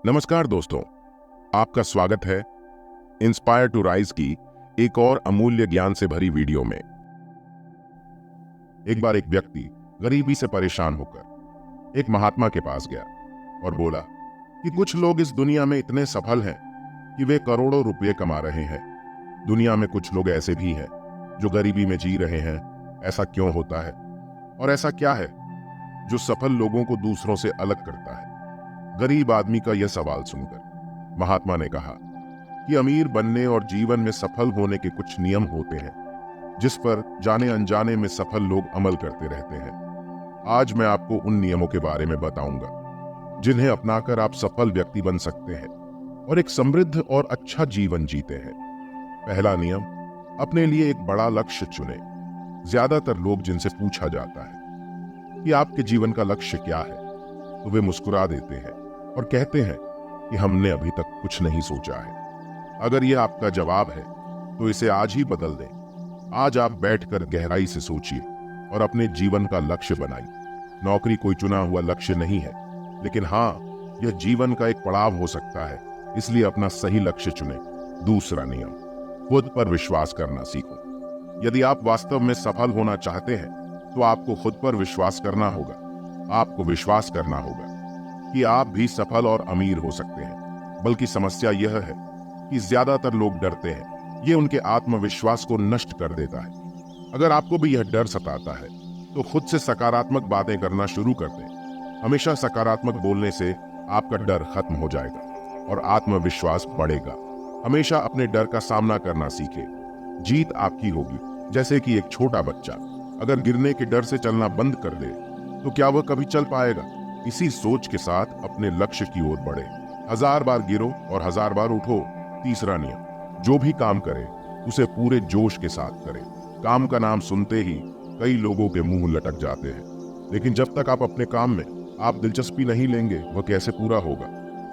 नमस्कार दोस्तों, आपका स्वागत है इंस्पायर टू राइज की एक और अमूल्य ज्ञान से भरी वीडियो में। एक बार एक व्यक्ति गरीबी से परेशान होकर एक महात्मा के पास गया और बोला कि कुछ लोग इस दुनिया में इतने सफल हैं कि वे करोड़ों रुपए कमा रहे हैं। दुनिया में कुछ लोग ऐसे भी हैं जो गरीबी में जी रहे हैं। ऐसा क्यों होता है और ऐसा क्या है जो सफल लोगों को दूसरों से अलग करता है? गरीब आदमी का यह सवाल सुनकर महात्मा ने कहा कि अमीर बनने और जीवन में सफल होने के कुछ नियम होते हैं जिस पर जाने अनजाने में सफल लोग अमल करते रहते हैं। आज मैं आपको उन नियमों के बारे में बताऊंगा जिन्हें अपनाकर आप सफल व्यक्ति बन सकते हैं और एक समृद्ध और अच्छा जीवन जीते हैं। पहला नियम, अपने लिए एक बड़ा लक्ष्य चुनें। ज्यादातर लोग जिनसे पूछा जाता है कि आपके जीवन का लक्ष्य क्या है तो वे मुस्कुरा देते हैं और कहते हैं कि हमने अभी तक कुछ नहीं सोचा है। अगर यह आपका जवाब है तो इसे आज ही बदल दें। आज आप बैठकर गहराई से सोचिए और अपने जीवन का लक्ष्य बनाइए। नौकरी कोई चुना हुआ लक्ष्य नहीं है, लेकिन हाँ, यह जीवन का एक पड़ाव हो सकता है, इसलिए अपना सही लक्ष्य चुनें। दूसरा नियम, खुद पर विश्वास करना सीखो। यदि आप वास्तव में सफल होना चाहते हैं तो आपको खुद पर विश्वास करना होगा। आपको विश्वास करना होगा कि आप भी सफल और अमीर हो सकते हैं। बल्कि समस्या यह है कि ज्यादातर लोग डरते हैं। ये उनके आत्मविश्वास को नष्ट कर देता है। अगर आपको भी यह डर सताता है तो खुद से सकारात्मक बातें करना शुरू कर दें। हमेशा सकारात्मक बोलने से आपका डर खत्म हो जाएगा और आत्मविश्वास बढ़ेगा। हमेशा अपने डर का सामना करना सीखें। जीत आपकी होगी। जैसे कि एक छोटा बच्चा अगर गिरने के डर से चलना बंद कर दे तो क्या वह कभी चल पाएगा? इसी सोच के साथ अपने लक्ष्य की ओर बढ़े। 1000 बार गिरो और 1000 बार उठो। तीसरा नियम, जो भी काम करे उसे पूरे जोश के साथ करें। काम का नाम सुनते ही कई लोगों के मुंह लटक जाते हैं, लेकिन जब तक आप अपने काम में आप दिलचस्पी नहीं लेंगे वह कैसे पूरा होगा?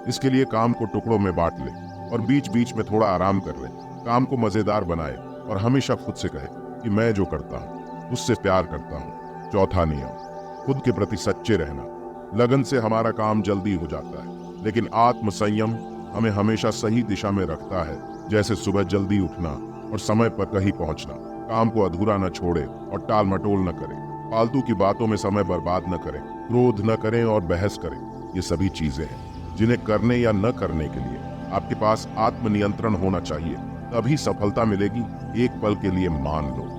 इसके लिए काम को टुकड़ों में बांट लें और बीच बीच में थोड़ा आराम कर लें। काम को मजेदार बनाए और हमेशा खुद से कहे कि मैं जो करता हूँ उससे प्यार करता हूँ। चौथा नियम, खुद के प्रति सच्चे रहना। लगन से हमारा काम जल्दी हो जाता है, लेकिन आत्म संयम हमें हमेशा सही दिशा में रखता है। जैसे सुबह जल्दी उठना और समय पर कहीं पहुंचना। काम को अधूरा न छोड़े और टाल मटोल न करें। फालतू की बातों में समय बर्बाद न करें। क्रोध न करें और बहस करें। ये सभी चीजें हैं जिन्हें करने या न करने के लिए आपके पास आत्मनियंत्रण होना चाहिए, तभी सफलता मिलेगी। एक पल के लिए मान लो,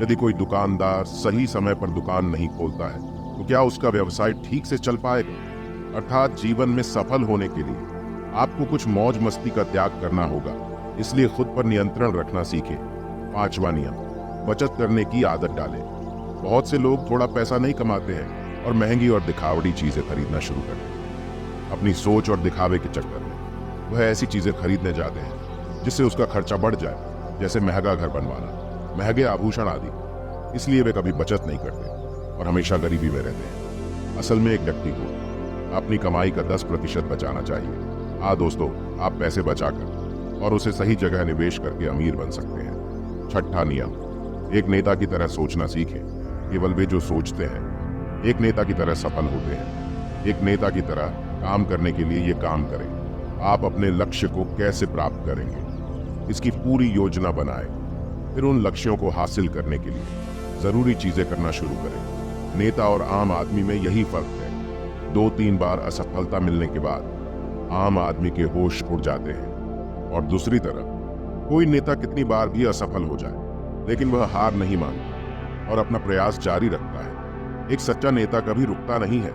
यदि कोई दुकानदार सही समय पर दुकान नहीं खोलता है तो क्या उसका व्यवसाय ठीक से चल पाएगा? अर्थात जीवन में सफल होने के लिए आपको कुछ मौज मस्ती का त्याग करना होगा, इसलिए खुद पर नियंत्रण रखना सीखें। पांचवा नियम, बचत करने की आदत डालें। बहुत से लोग थोड़ा पैसा नहीं कमाते हैं और महंगी और दिखावटी चीजें खरीदना शुरू करते हैं। अपनी सोच और दिखावे के चक्कर में वह ऐसी चीजें खरीदने जाते हैं जिससे उसका खर्चा बढ़ जाए, जैसे महंगा घर बनवाना, महंगे आभूषण आदि। इसलिए वे कभी बचत नहीं करते और हमेशा गरीबी में रहते हैं। असल में एक व्यक्ति को अपनी कमाई का 10% बचाना चाहिए। हाँ दोस्तों, आप पैसे बचाकर और उसे सही जगह निवेश करके अमीर बन सकते हैं। छठा नियम, एक नेता की तरह सोचना सीखें। केवल वे जो सोचते हैं एक नेता की तरह सफल होते हैं। एक नेता की तरह काम करने के लिए ये काम करें। आप अपने लक्ष्य को कैसे प्राप्त करेंगे इसकी पूरी योजना बनाएं। फिर उन लक्ष्यों को हासिल करने के लिए जरूरी चीजें करना शुरू करें। नेता और आम आदमी में यही फर्क है। 2-3 बार असफलता मिलने के बाद आम आदमी के होश उड़ जाते हैं और दूसरी तरफ कोई नेता कितनी बार भी असफल हो जाए लेकिन वह हार नहीं मानता और अपना प्रयास जारी रखता है। एक सच्चा नेता कभी रुकता नहीं है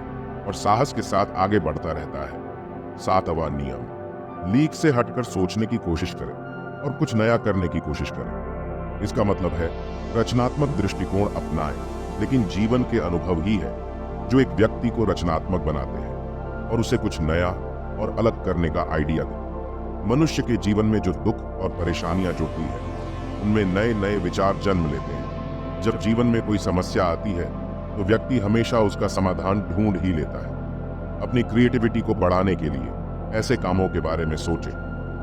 और साहस के साथ आगे बढ़ता रहता है। 7वां नियम, लीक से हटकर सोचने की कोशिश करें और कुछ नया करने की कोशिश करें। इसका मतलब है रचनात्मक दृष्टिकोण अपनाएं। लेकिन जीवन के अनुभव ही है जो एक व्यक्ति को रचनात्मक बनाते हैं और उसे कुछ नया और अलग करने का आइडिया दें। मनुष्य के जीवन में जो दुख और परेशानियां जुड़ती है उनमें नए नए विचार जन्म लेते हैं। जब जीवन में कोई समस्या आती है तो व्यक्ति हमेशा उसका समाधान ढूंढ ही लेता है। अपनी क्रिएटिविटी को बढ़ाने के लिए ऐसे कामों के बारे में सोचें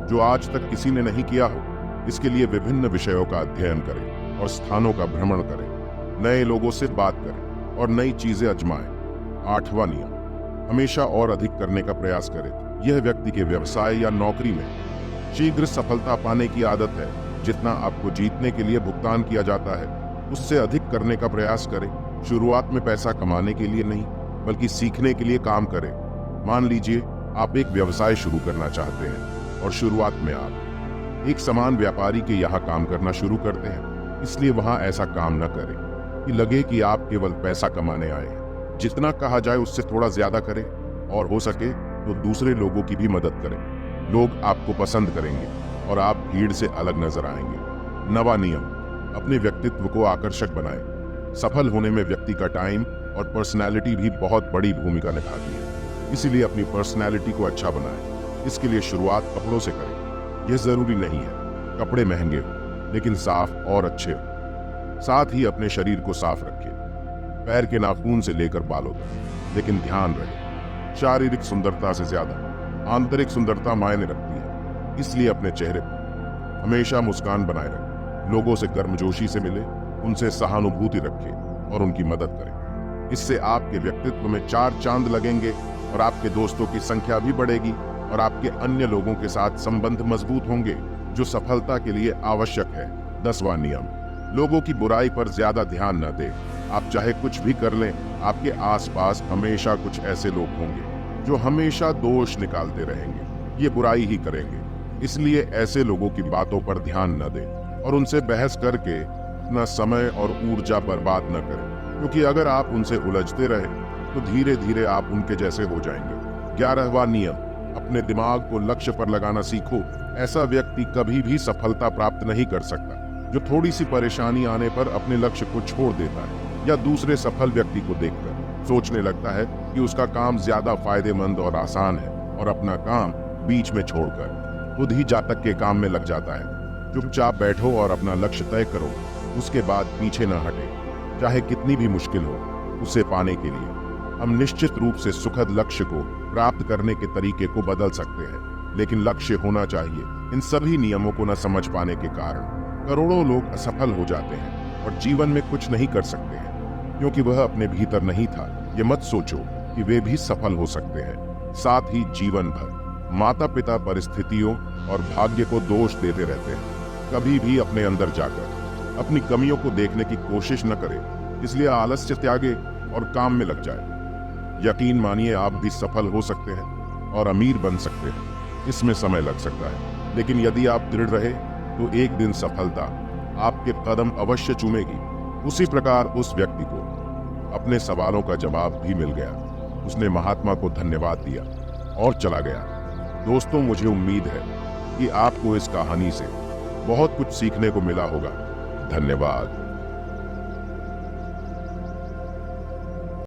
जो आज तक किसी ने नहीं किया हो। इसके लिए विभिन्न विषयों का अध्ययन करें और स्थानों का भ्रमण करें। नए लोगों से बात करें और नई चीजें आजमाएं। 8वां नियम, हमेशा और अधिक करने का प्रयास करे। यह व्यक्ति के व्यवसाय या नौकरी में शीघ्र सफलता पाने की आदत है। जितना आपको जीतने के लिए भुगतान किया जाता है उससे अधिक करने का प्रयास करें। शुरुआत में पैसा कमाने के लिए नहीं बल्कि सीखने के लिए काम करें। मान लीजिए आप एक व्यवसाय शुरू करना चाहते हैं और शुरुआत में आप एक सामान व्यापारी के यहाँ काम करना शुरू करते हैं, इसलिए वहां ऐसा काम न करें कि लगे कि आप केवल पैसा कमाने आए हैं। जितना कहा जाए उससे थोड़ा ज्यादा करें और हो सके तो दूसरे लोगों की भी मदद करें। लोग आपको पसंद करेंगे और आप भीड़ से अलग नजर आएंगे। नवा नियम, अपने व्यक्तित्व को आकर्षक बनाएं। सफल होने में व्यक्ति का टाइम और पर्सनैलिटी भी बहुत बड़ी भूमिका निभाती है, इसीलिए अपनी पर्सनैलिटी को अच्छा बनाएं। इसके लिए शुरुआत कपड़ों से करें। यह जरूरी नहीं है कपड़े महंगे हो, लेकिन साफ और अच्छे हो। साथ ही अपने शरीर को साफ रखें, पैर के नाखून से लेकर बालों तक। लेकिन ध्यान रहे, शारीरिक सुंदरता से ज्यादा आंतरिक सुंदरता मायने रखती है, इसलिए अपने चेहरे पर हमेशा मुस्कान बनाए रखें। लोगों से गर्मजोशी से मिले, उनसे सहानुभूति रखें और उनकी मदद करें। इससे आपके व्यक्तित्व में 4 चांद लगेंगे और आपके दोस्तों की संख्या भी बढ़ेगी और आपके अन्य लोगों के साथ संबंध मजबूत होंगे, जो सफलता के लिए आवश्यक है। 10वां नियम, लोगों की बुराई पर ज्यादा ध्यान न दें। आप चाहे कुछ भी कर लें, आपके आसपास हमेशा कुछ ऐसे लोग होंगे जो हमेशा दोष निकालते रहेंगे, ये बुराई ही करेंगे। इसलिए ऐसे लोगों की बातों पर ध्यान न दें और उनसे बहस करके अपना समय और ऊर्जा बर्बाद न करें, क्योंकि अगर आप उनसे उलझते रहे तो धीरे धीरे आप उनके जैसे हो जाएंगे। 11वां नियम, अपने दिमाग को लक्ष्य पर लगाना सीखो। ऐसा व्यक्ति कभी भी सफलता प्राप्त नहीं कर सकता जो थोड़ी सी परेशानी आने पर अपने लक्ष्य को छोड़ देता है या दूसरे सफल व्यक्ति को देखकर सोचने लगता है कि उसका काम ज्यादा फायदेमंद और आसान है और अपना काम बीच में छोड़कर खुद ही जातक के काम में लग जाता है। चुपचाप बैठो और अपना लक्ष्य तय करो, उसके बाद पीछे न हटे, चाहे कितनी भी मुश्किल हो। उसे पाने के लिए हम निश्चित रूप से सुखद लक्ष्य को प्राप्त करने के तरीके को बदल सकते हैं, लेकिन लक्ष्य होना चाहिए। इन सभी नियमों को न समझ पाने के कारण करोड़ों लोग असफल हो जाते हैं और जीवन में कुछ नहीं कर सकते हैं, क्योंकि वह अपने भीतर नहीं था। ये मत सोचो कि वे भी सफल हो सकते हैं। साथ ही जीवन भर माता पिता परिस्थितियों और भाग्य को दोष देते रहते हैं। कभी भी अपने अंदर जाकर अपनी कमियों को देखने की कोशिश न करें, इसलिए आलस्य त्यागे और काम में लग जाए। यकीन मानिए, आप भी सफल हो सकते हैं और अमीर बन सकते हैं। इसमें समय लग सकता है, लेकिन यदि आप दृढ़ रहे तो एक दिन सफलता आपके कदम अवश्य चूमेगी। उसी प्रकार उस व्यक्ति को अपने सवालों का जवाब भी मिल गया। उसने महात्मा को धन्यवाद दिया और चला गया। दोस्तों, मुझे उम्मीद है कि आपको इस कहानी से बहुत कुछ सीखने को मिला होगा। धन्यवाद।